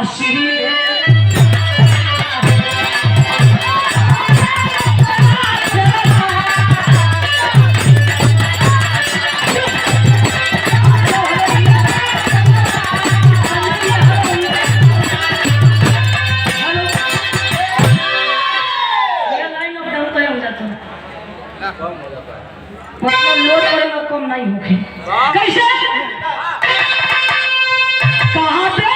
काशी में मतलब लोड करेगा कम नहीं होगी कैसे कहाँ पे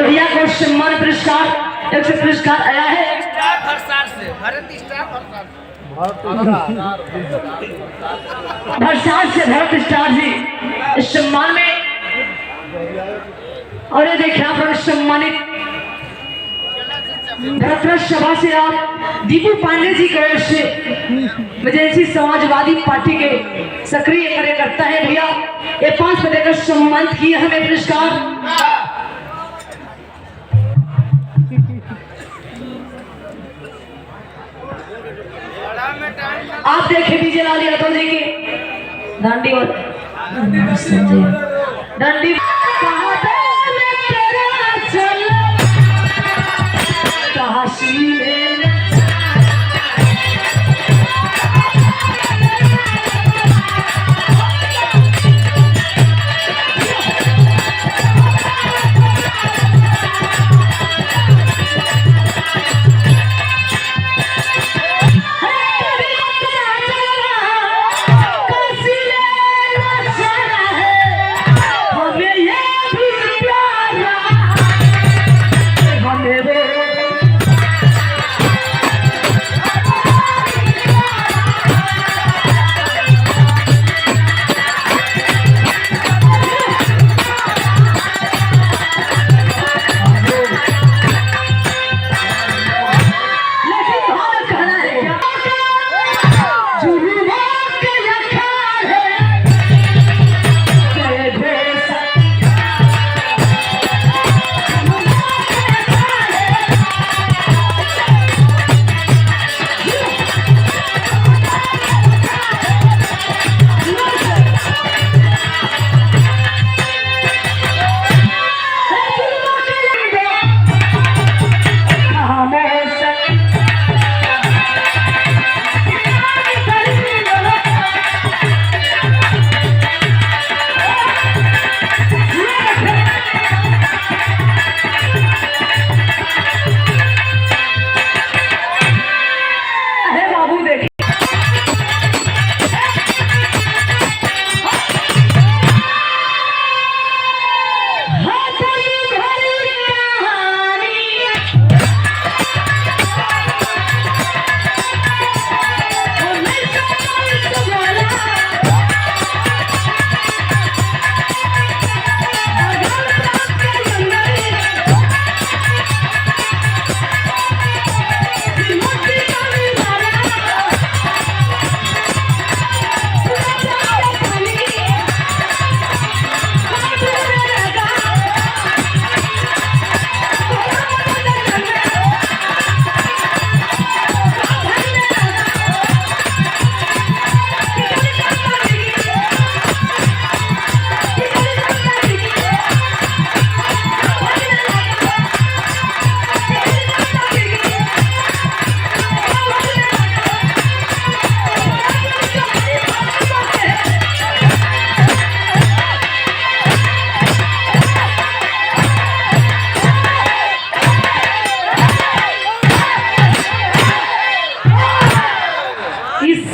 भैया को सम्मान पुरस्कार एक से पुरस्कार आया है भरसार से भरत स्टार जी इस सम्मान में। और ये देखिए आप सम्मानित भरतरथ सभा से आप दीपू पांडे जी की ओर से मजेंसी समाजवादी पार्टी के सक्रिय कार्यकर्ता है भैया ये 5 पदक का सम्मानित किया हमें पुरस्कार। आप देखें डीजे लाल यादव जी के डांडी और डांडी काशी में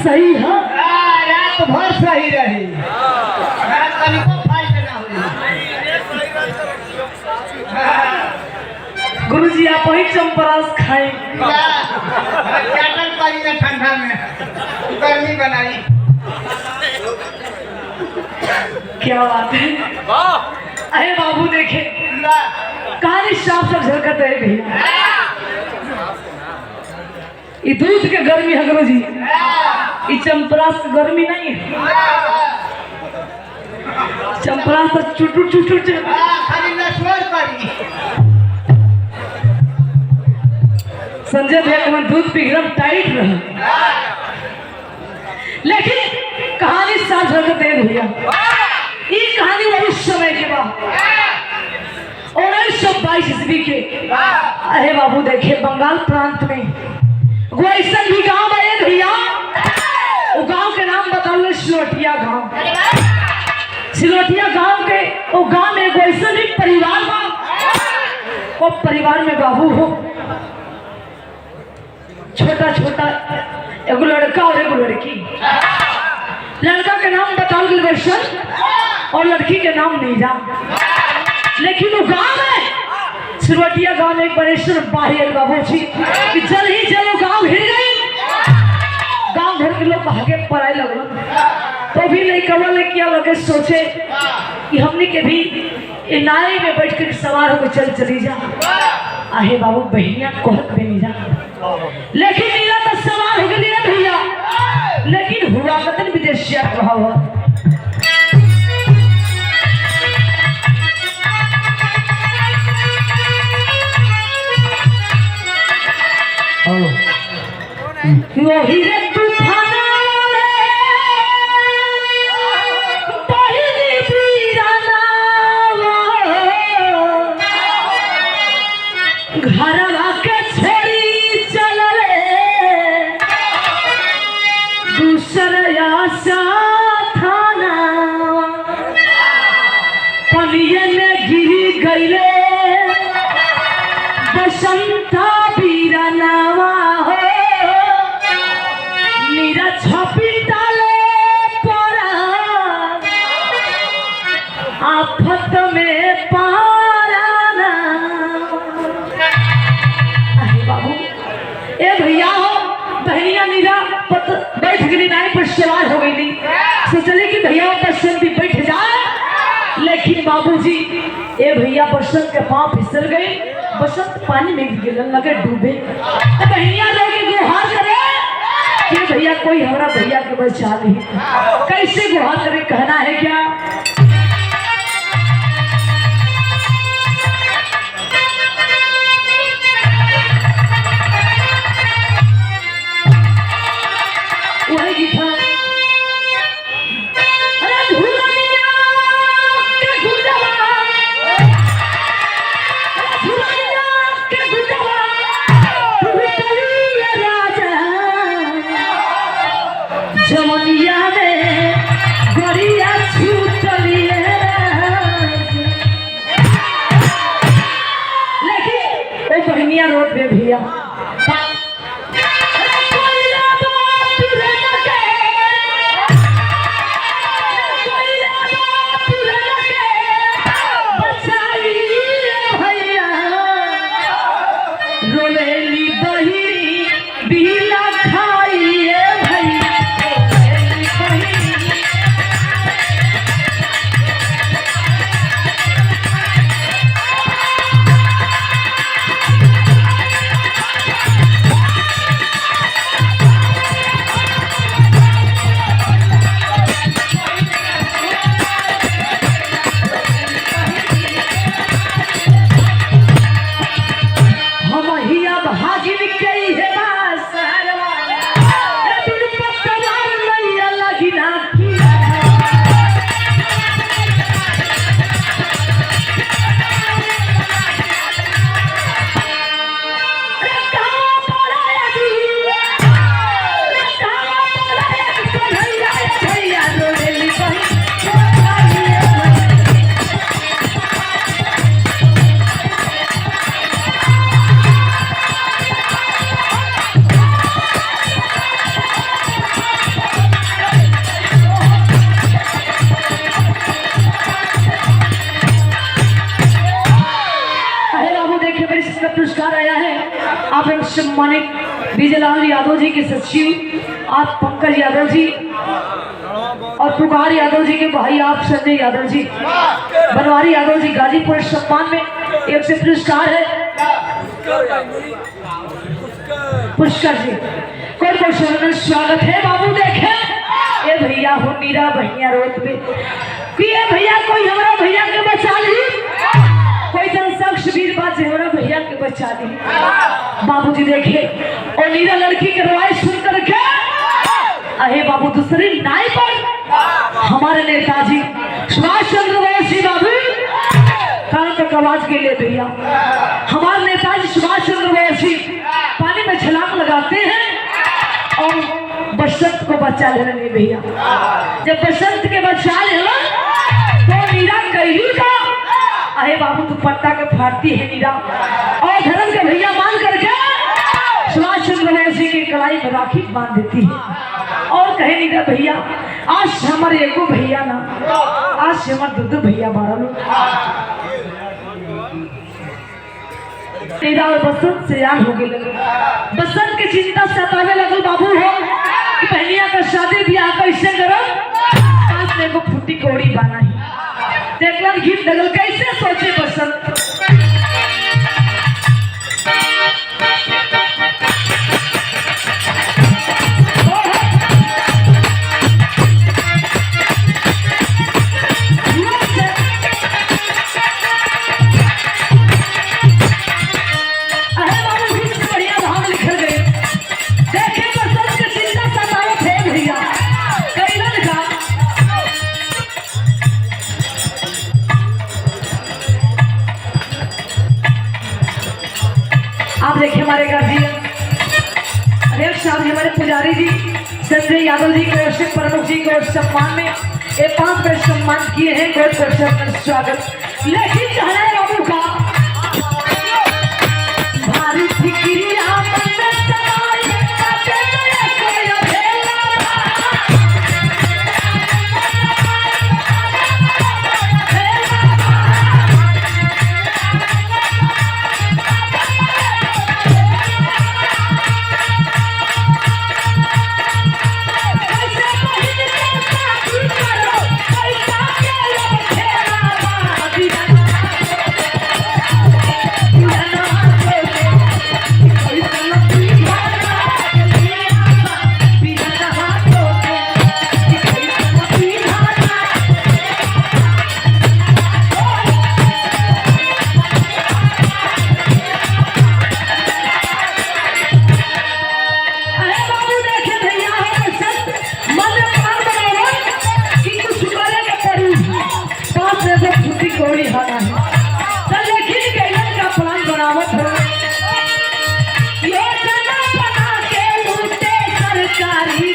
सही है रात भर सही रही गुरु जी आप वही चंपरास खाए ठंडा में गर्मी बनाई क्या बात है अरे बाबू देखे कहानी साफ सब झलकत है भैया ये दूध के गर्मी है गुरु जी ये चंपरास गर्मी नहीं है चंपरास तो चुटुट चुटुट खाली नस्वर करी संजय भैया मन दूध पी एकदम टाइट रहा लेकिन कहानी साझ रखते हैं भैया। ये कहानी वही समय के बाद 1922 ईस्वी के। अरे बाबू देखे बंगाल प्रांत में गोइसन भी गांव है भैया। वो गांव के नाम बताओ सिलोटिया गांव। सिलोटिया गांव के वो गांव में गोइसन भी परिवार बा। वो परिवार में बाबू हो छोटा छोटा एगो लड़का और एगो लड़की। लड़का के नाम बताओ गुलबर्शन और लड़की के नाम नीरा। लेकिन वो गांव में सिलवटिया गांव में एक बड़ेश्वर बाहर बाबू जी कि चल ही चलो गांव हिल गई। गांव भर के लोग भागे पढ़ाई लगल तो भी नहीं कवर ले किया लगे सोचे कि हमने के भी नाई में बैठ कर सवार होकर चल चली जा। आहे बाबू बहनिया कोहत में नहीं जा। लेकिन नीला तो सवार हो गई भैया। लेकिन हुआ कतन विदेशिया प्रभाव वही रे तूफान घरवा के छोड़ी चल रे दूसरा थाना पनिये में गिरी गईले बसंता बीरानावा हो नीरा छपी डाले पड़ा आफत में पाराना। बाबू ए भैया हो बहनिया नीरा बैठ गई नाई पर सवार हो गई। सोचले कि भैया बसंत भी बैठ जाए। लेकिन बाबूजी ए भैया बसंत के पांव फिसल गए। बसंत पानी में गिरने लगे डूबे। बहनिया लोग गुहार करे कि भैया कोई हमारा भैया के बचा ली। कैसे गुहार करे कहना है क्या। वही गीत है अरे धुरैया के गुजवा धुरैया के गुजवा भूतलिया राजा जवनिया में गरिया छूटलिए। लेकिन वो बहनिया रोड पे भैया पुरस्कार आया है आप सम्मानित विजयलाल यादव जी के सचिव आप पंकज यादव जी और पुकार यादव जी के भाई आप संजय यादव जी बनवारी यादव जी गाजीपुर सम्मान में एक से पुरस्कार है। पुरस्कार जी कोई शरण स्वागत है। बाबू देखे ये भैया हो नीरा भैया रोड पे ये भैया कोई हमारा भैया के बचा ली। कोई जनशख्स वीर बात हमारा भैया के बचा दी। बाबूजी देखे और नीरा लड़की के रवाई सुन कर के अहे बाबू दूसरी नाई पर हमारे नेताजी सुभाष चंद्र बोस जी बाबू कान तक आवाज के लिए भैया हमारे नेताजी सुभाष चंद्र बोस जी पानी में छलांग लगाते हैं और बसंत को बचा ले रहे भैया। जब बसंत के बचा ले तो नीरा कैली का अहे बाबू दुपट्टा के फाड़ती है नीरा और धर्म के भैया मान करके सुभाष चंद्र बोस जी की कलाई में राखी बांध देती है और कहे नीरा भैया आज से हमारे एको भैया ना आज से हमारे दो भैया बारह लोग नीरा और बसंत से याद हो गई लगे। बसंत की चिंता सतावे लगल बाबू हो कि बहनिया का शादी ब्याह कैसे करब आज मेरे को फूटी कौड़ी बाना ही देखलन गीत लगल कैसे सोचे बसंत आप देखिए हमारे गार्जियन अध्यक्ष साहब जी हमारे पुजारी जी संजय यादव जी को अशोक प्रमुख जी को सम्मान में ये 5 वर्ष सम्मान किए हैं बहुत बहुत स्वागत। लेकिन कहना है बाबू का भारी फिक्रिया कोड़ी हाना है लेकिन कैलन का प्लान बनावत हो योजना बना के लूटे सरकारी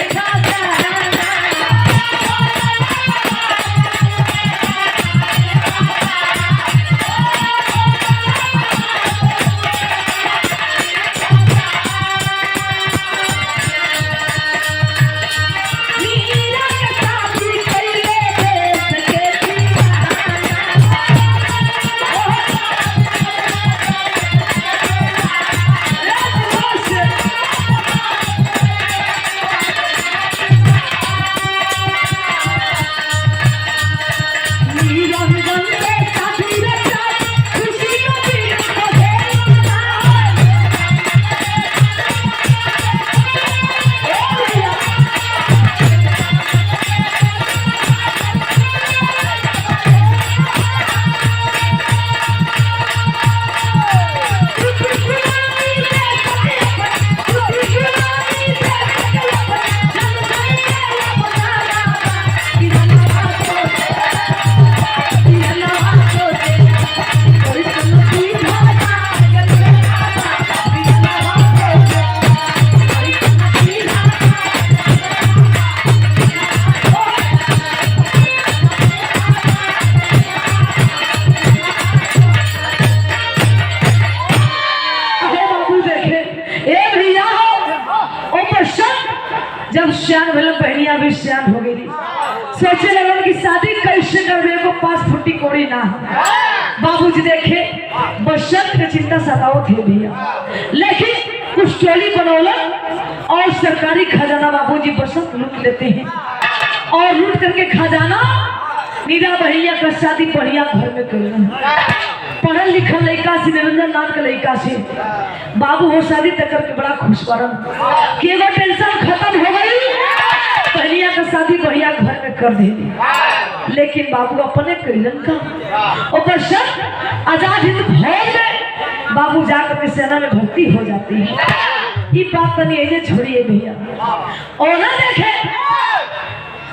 जब श्यान भले बहनिया भी श्यान हो गई सोचे लगन कि शादी कैसे करवे को 5 फुटी कोड़ी ना बाबूजी देखे बसंत की चिंता सताओ थे भैया लेकिन कुछ टोली बनौलन और सरकारी खजाना बाबूजी बसंत लूट लेते हैं और लूट करके खजाना नीरा भैया का शादी बढ़िया घर में कर पढ़ल लिखल लड़का से निरंजन नाम के लड़का से बाबू हो शादी तक करके बड़ा खुश करन कि एगो टेंशन खत्म हो गई बहनिया का शादी बढ़िया घर में कर दे लेकिन बाबू अपने कैलन का ऊपर शर्त आजाद हिंद फौज में बाबू जाकर के सेना में भर्ती हो जाती है ये बात तो नहीं है, छोड़िए भैया। और ना देखे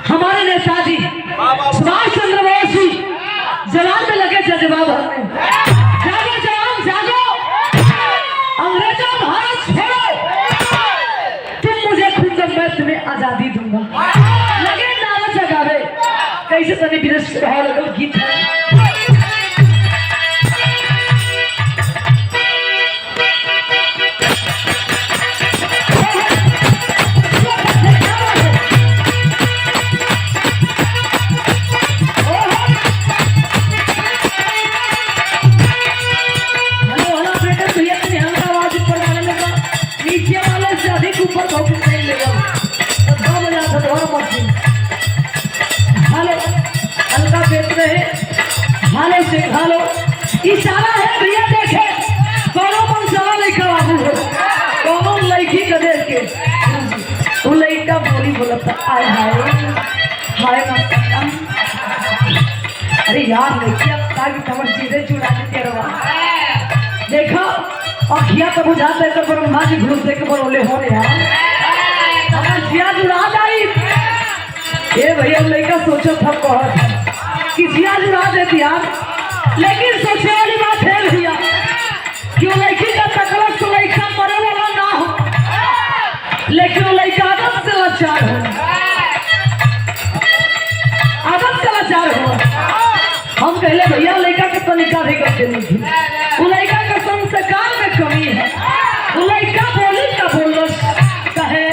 हमारे नेताजी सुभाष चंद्र बोस जी जवान में लगे जज्बा भरने। जागो जवान जागो, अंग्रेजों भारत छोड़ो, तुम मुझे खुद दो, मैं तुम्हें आजादी दूंगा। लगे नारा जगावे, कैसे तने विदेश रहा लगल गीत है। हेलो इशारा है भैया, देखे कौनो मनसावा लड़का बाबू हो, कौनो लड़की का देख के वो लड़का बोली बोलता आय हाय हाय माता। अरे यार लड़कियां ताकि कमर चीजें चुरा देते रवा। देखो अखिया तो बुझाते तो ब्रह्मा जी घुस दे के बोले हो रे यार, अगर जिया जुड़ा जाई ये भैया लड़का सोचो था कहत कि जिया जुड़ा देती यार। लेकिन सोचने वाली बात है भैया, क्यों लड़की का तकलफ तो लड़का मरे वाला ना हो, लेकिन वो लड़का आदत से लाचार हो, आदत से लाचार हो। हम कहले भैया लड़का के तनिका भी करते नहीं थे, वो लड़का का संस्कार में कमी है। वो लड़का बोली का बोलो कहे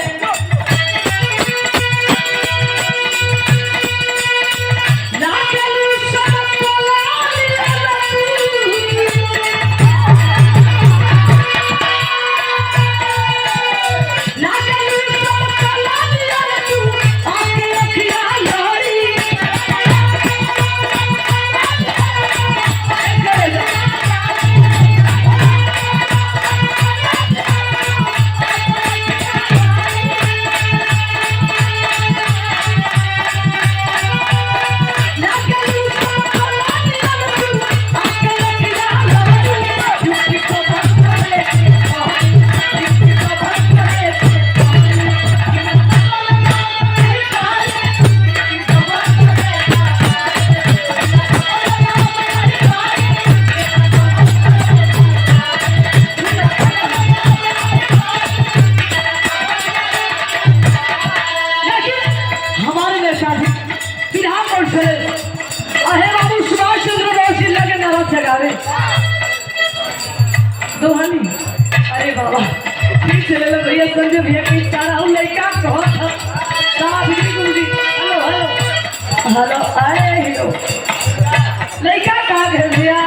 दोहानी। अरे बाबा फिर चले लो भैया, संजय भैया कहीं सारा हूँ लड़का बहुत हेलो हेलो हेलो आए हेलो लड़का कहाँ गए भैया।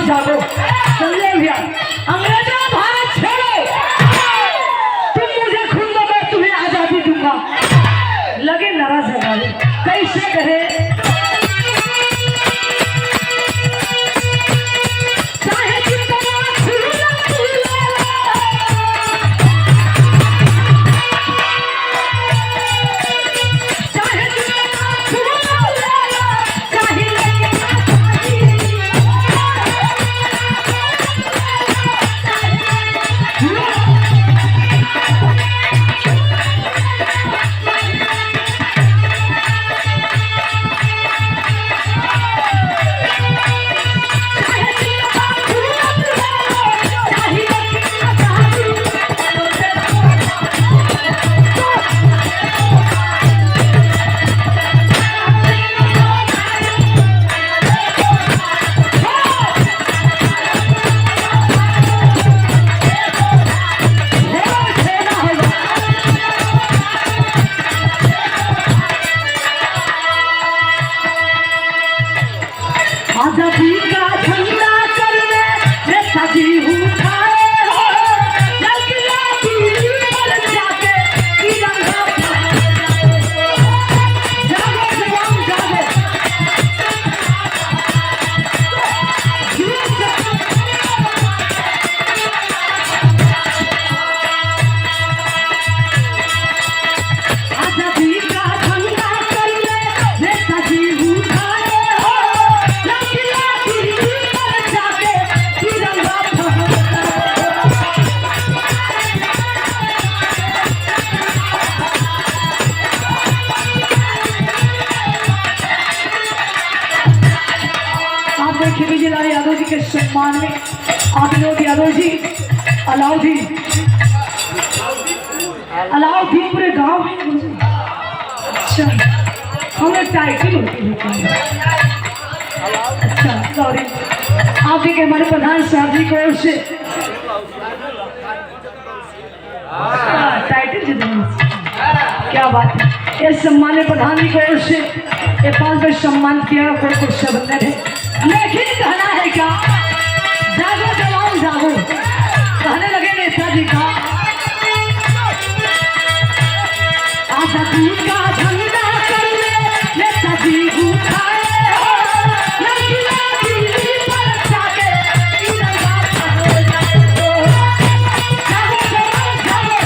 जागो संजय भैया, अंग्रेजों भारत छोड़ो, तुम मुझे खून दो मैं तुम्हें आजादी दूंगा। लगे नाराज है कैसे कहे देखिए विजयलाल यादव जी के सम्मान में आप विनोद यादव जी अलाउद्दीन पूरे गांव में। अच्छा हमें टाइटल होती है। अच्छा सॉरी आप देखिए हमारे प्रधान साहब जी की ओर से टाइटल जितने क्या बात है। इस सम्मान प्रधान जी की ओर से ये 5 बार सम्मान किया कोई कुछ शब्द है, लेकिन कहना है क्या, जागो जवान जागो, कहने लगे नेताजी का आजादी का झंडा कर ले नेताजी उठाए हो, लड़कियां दिल्ली पर जाके तिरंगा फहराए हो। जागो जवान जागो,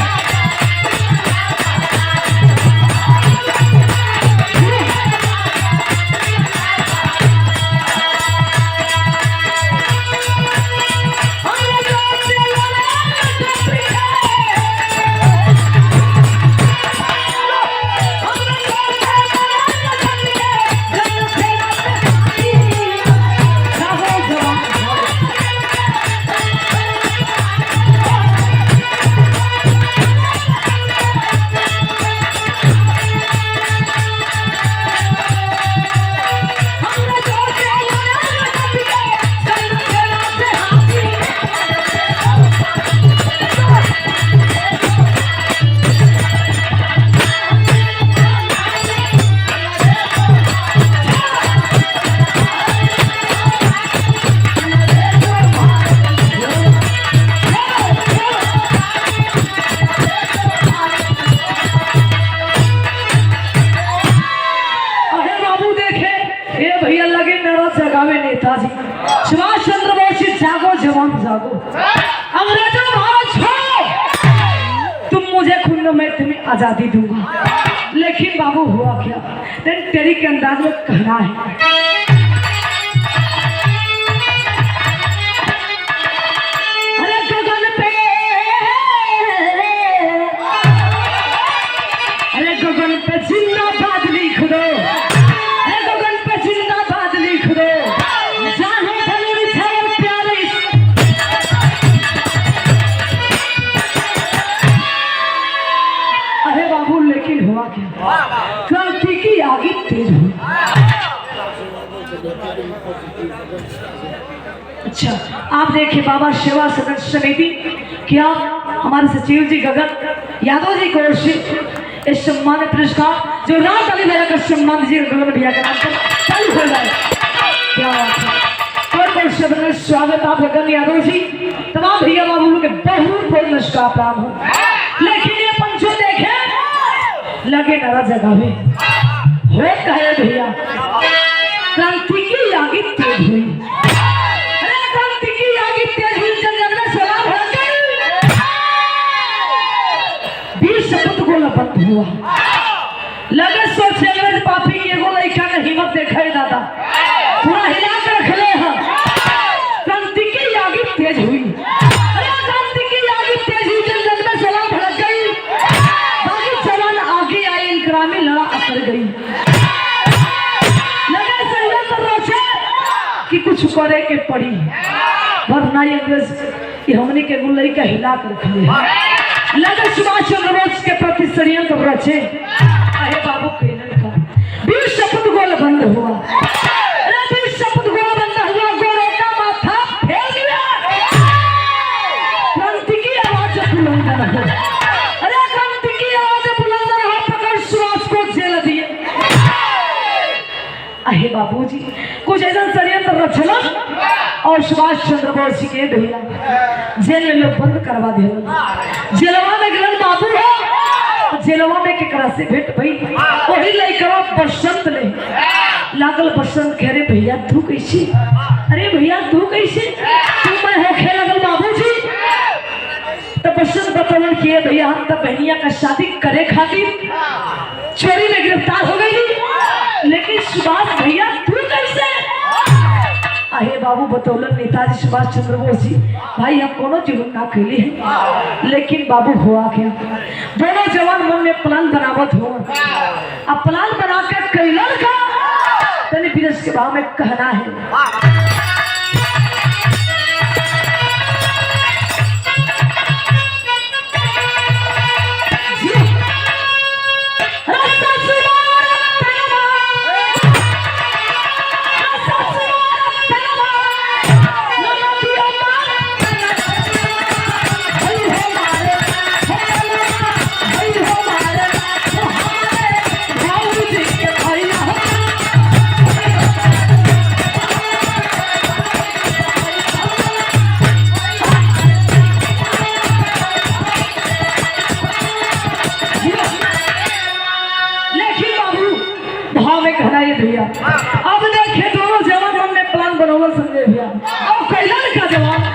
नेताजी सुभाष चंद्र बोस जी जागो जवान जागो, अंग्रेजों भारत छोड़ो, तुम मुझे खून मैं तुम्हें आजादी दूंगा। लेकिन बाबू हुआ क्या, तेरी के अंदाज में कहना है जिंदाबाद लिख दो, गगन पे जिंदाबाद लिख दो, जाने धनुर छाओ प्यारे। अरे बाबू लेकिन हुआ क्या, क्रांति की आगे तेज हुई। अच्छा आप देखिए बाबा सेवा सदन समिति क्या हमारे सचिव जी गगन यादव जी को इस सम्मान पुरस्कार जो रात अली भैया का सम्मान दीजिए, गगन भैया का नाम पर चालू हो जाए। क्या बात है, और शब्द में स्वागत आप गगन यादव जी, तमाम भैया बाबू के बहुत बहुत नमस्कार प्राप्त हो। लेकिन ये पंचो देखे लगे नारा जगह में हो कहे भैया क्रांति की आगे तेज हुई। अरे क्रांति की आगे तेज हुई, जन जन में सलाम हो गई, वीर शपथ गोला बंद हुआ। लगे सोचे अंग्रेज पापी की एगो लड़का का हिम्मत देखा है दादा, पूरा हिला के रख ले हैं। क्रांति की आगे तेज हुई, अरे क्रांति की आगे तेज हुई, जन जन में सलाम भड़क गई, बाकी जवान आगे आए, इनकरामी लड़ा अकड़ गई। लगे संयंत्र रोचे कि कुछ करे के पड़ी, वरना ये अंग्रेज ये हमने के गुल्लई का हिला के रख ले। लगे सुभाष चंद्र बोस के प्रति षड्यंत्र रचे। अरे बाबू पेलन का वीर शपथ गोल बंद हुआ, अरे वीर शपथ गोल बंद हुआ, गोरे का माथा फेल गया। क्रांति की आवाज बुलंद हो, अरे क्रांति की आवाज बुलंद हो, पकड़ सुभाष को जेल दिए। अहे बाबूजी कुछ ऐसा षड्यंत्र रचना और सुभाष चंद्र बोस जी के भैया जेल में लोग बंद करवा दे। जेलवा में गिरन बाबू हो, जेलवा में केकरा से भेंट भई, वही लइकवा बसंत ले लागल। बसंत कह रे भैया तू कैसे, अरे भैया तू कैसे, तू मैं होखे लगल बाबूजी। तो बसंत बतौलन किए भैया हम तो बहनिया का शादी करे खातिर चोरी में गिरफ्तार हो गई, लेकिन सुभाष भैया तू कैसे। अहे बाबू बतौलन नेताजी सुभाष चंद्र बोस जी, भाई हम कोनो जुर्म ना कैले हैं, लेकिन बाबू हुआ क्या, दोनों जवान मन में प्लान बनावत हो। अब प्लान बना के कैलन का तनी विदेश के भाव में कहना है। ये भैया अब देखे दोनों जवान हमने प्लान बनावल संजय भैया अब कैलन का जवान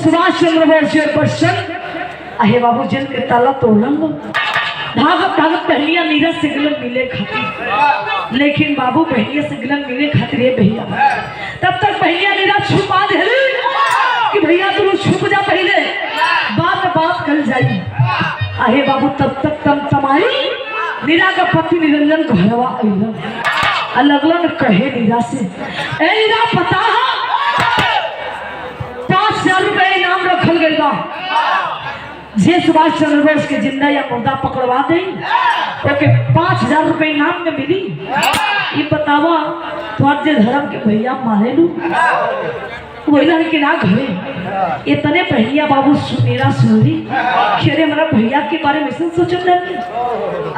सुभाष चंद्र बोस क्वेश्चन अहे बाबू जिन के ताला तोड़न भागत भागत पहलिया नीरज से गिलन मिले खातिर लेकिन बाबू पहलिया से गिलन मिले खातिर ये भैया तब तक पहलिया नीरज छुपा दे कि भैया तू छुप जा पहले बाद में बात कर जाई अहे बाबू तब तक तम तमाई नीरा का पति निरंजन घरवा अइलन अलग अलग कहे नीरा से ए नीरा पता 5,000 रुपए इनाम रखल गई बा जे सुभाष चंद्र बोस के जिंदा या मुर्दा पकड़वा दे ओके 5,000 रुपए इनाम में मिली ये बतावा तुम्हारे जे धर्म के भैया मारे लू वही के ना घरे इतने पहलिया बाबू मेरा सुनली खेरे हमारा भैया के बारे में सोचत रही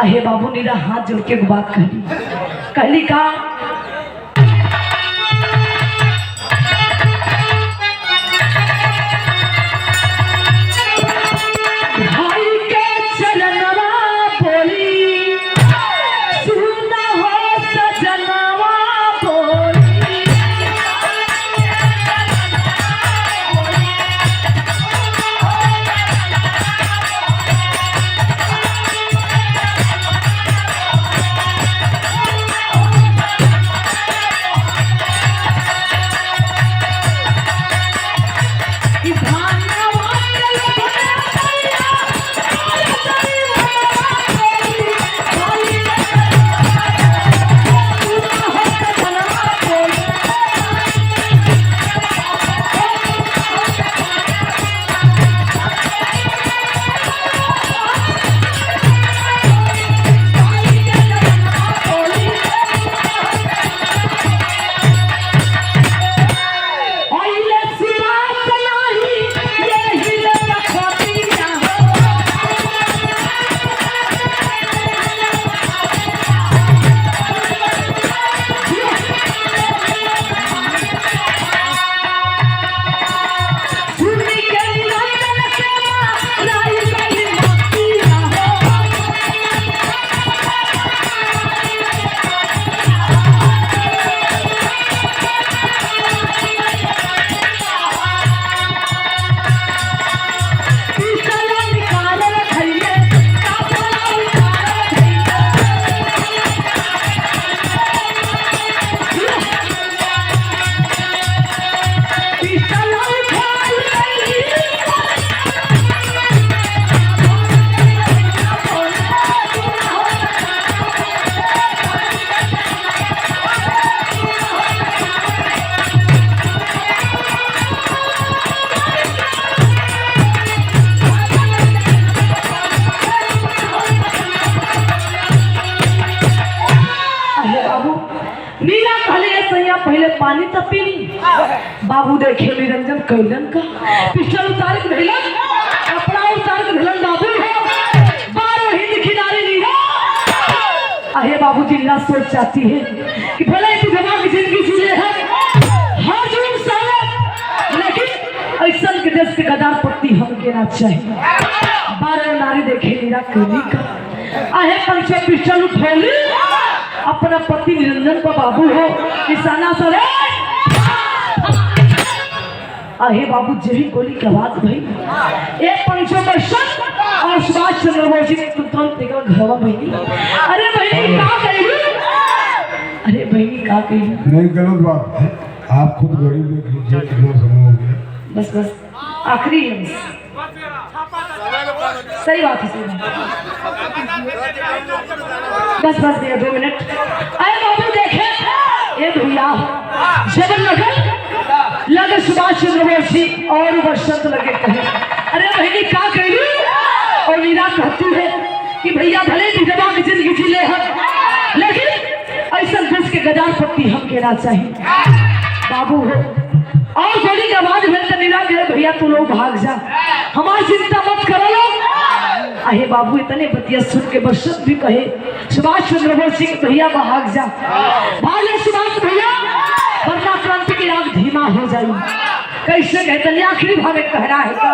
अहे बाबू नीरा हाथ जोड़ के बात कहली का पहले पानी तब पी ली। बाबू देखे निरंजन कैलन का पिस्टल उतार के धैलन, कपड़ा उतार के धैलन। बाबू हो बारो हिंद खिलाड़ी नहीं हो। अहे बाबू जिल्ला सोच जाती है कि भले तू जमा की जिंदगी जिले है हर जुर्म साले, लेकिन ऐसा के देश के गदार पत्ती हम केना चाहिए। बारह नारी देखे नीरा कैली का आहे पंचे पिस्टल उठौली अपना पति निरंजन पर। बाबू हो निशाना सरे आहे बाबू जही गोली की आवाज भई एक पंचों में शक और सुभाष चंद्र बोस जी ने तुरंत निकल घरवा बहनी। अरे बहनी का कही, अरे बहनी का कही नहीं गलत बात है, आप खुद घड़ी देख लीजिए कितना समय हो गया। बस बस आखिरी है, सही बात है, सही बात। बस बस भैया 2 मिनट। अरे बाबू देखे ये भैया जब लगे सुभाष चंद्र बोस जी और बसंत लगे कहे अरे बहनी का कही और नीरा कहती है कि भैया भले विधवा की जिंदगी जिले हम, लेकिन ऐसा देश के गदार पत्ती हम कहना चाहिए। बाबू हो और गोली की आवाज भेज तो नीरा कहे भैया तू लोग भाग जा, हमारी चिंता मत करो लोग। अहे बाबू इतने बतिया सुन के बसंत भी कहे सुभाष चंद्र बोस जी भैया भाग जा, भाग सुभाष भैया वरना क्रांति की आग धीमा हो जाए। कैसे कहते आखिरी भाग कह रहा है का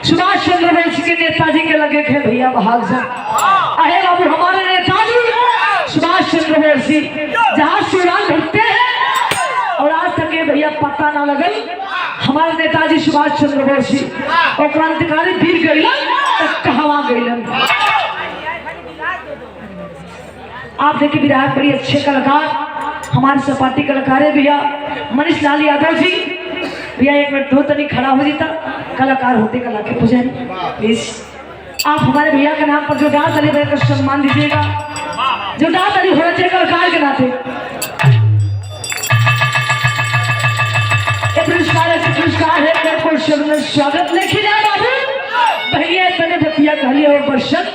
सुभाष चंद्र बोस के नेताजी के लगे थे भैया भाग जा। अहे बाबू हमारे नेताजी सुभाष चंद्र बोस जी जहाँ सुरान भरते हैं और आज तक ये भैया पता ना लगल हमारे नेताजी सुभाष चंद्र बोस जी और क्रांतिकारी वीर गईलन कहवा गईलन। आप देखिए विधायक बड़ी अच्छे कलाकार हमारे सपाटी कलाकार है भैया मनीष लाल यादव जी। भैया 1 मिनट दो तनी खड़ा हो जाता, कलाकार होते कला के पुजारी प्लीज। आप हमारे भैया के नाम पर जो डांस अली भाई का सम्मान दीजिएगा, जो डांस अली होना चाहिए कलाकार के नाते। पुरस्कार है स्वागत लेके जाए बाबू भैया इतने बतिया कहली और बरसत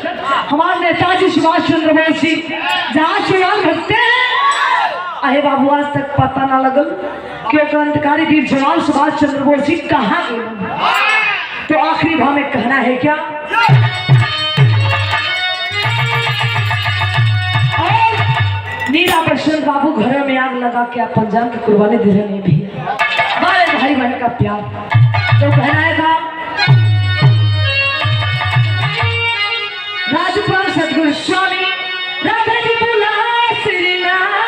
हमारे नेताजी सुभाष चंद्र बोस जी जहाँ चुनाव भरते हैं। अहे बाबू आज तक पता ना लगल कि क्रांतिकारी वीर जवान सुभाष चंद्र बोस जी कहाँ गए। तो आखिरी भाव में कहना है क्या और नीरा बसंत बाबू घरों में आग लगा के अपन जान की कुर्बानी दे रहे भी हमारे भाई बहन का प्यार। तो कहना है था राजपाल सदगुरु स्वामी राधा जी बोला श्रीनाथ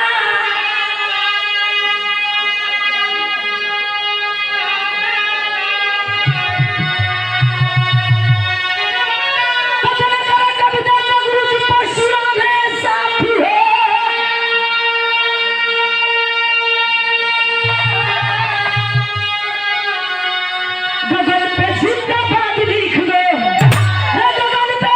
गगन पे जिंदाबाद लिख दो, गगन पे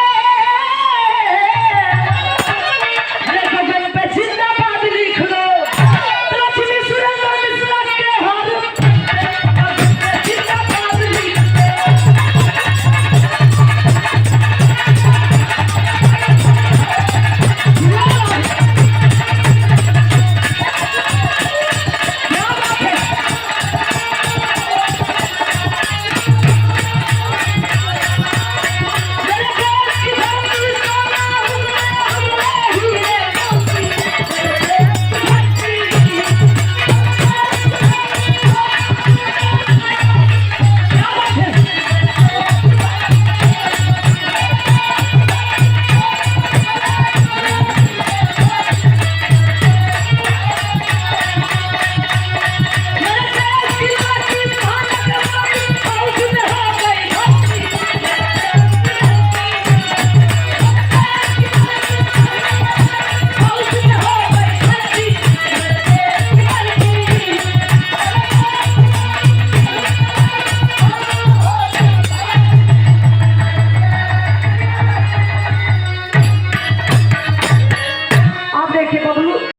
देखे बबलू